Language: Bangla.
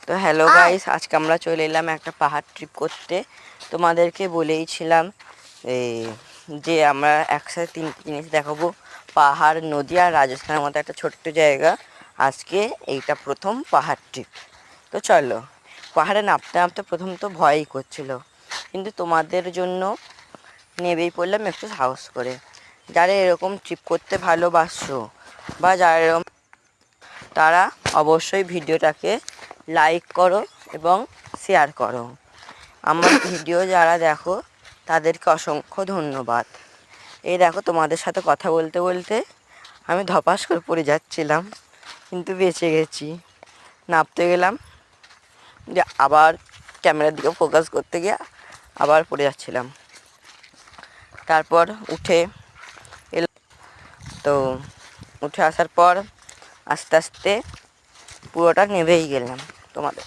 তো হ্যালো গাইস, আজকে আমরা চলে এলাম একটা পাহাড় ট্রিপ করতে। তোমাদেরকে বলেইছিলাম এই যে আমরা একসাথে তিনটে জিনিস দেখাবো, পাহাড়, নদী আর রাজস্থানের মতো একটা ছোট্ট জায়গা। আজকে এইটা প্রথম পাহাড় ট্রিপ। তো চলো, পাহাড়ে নামতে নামতে প্রথম তো ভয়ই করছিল, কিন্তু তোমাদের জন্য নেবেই পড়লাম একটু সাহস করে। যারা এরকম ট্রিপ করতে ভালোবাসো বা যারা এরকম, তারা অবশ্যই ভিডিওটাকে লাইক করো এবং শেয়ার করো। আমার ভিডিও যারা দেখো তাদেরকে অসংখ্য ধন্যবাদ। এই দেখো, তোমাদের সাথে কথা বলতে বলতে আমি ধপাস করে পড়ে যাচ্ছিলাম, কিন্তু বেঁচে গেছি। নামতে গেলাম, যে আবার ক্যামেরার দিকে ফোকাস করতে গিয়ে আবার পড়ে যাচ্ছিলাম। তারপর উঠে এলাম। তো উঠে আসার পর আস্তে আস্তে পুরোটা নেভেই গেলাম তোমাদের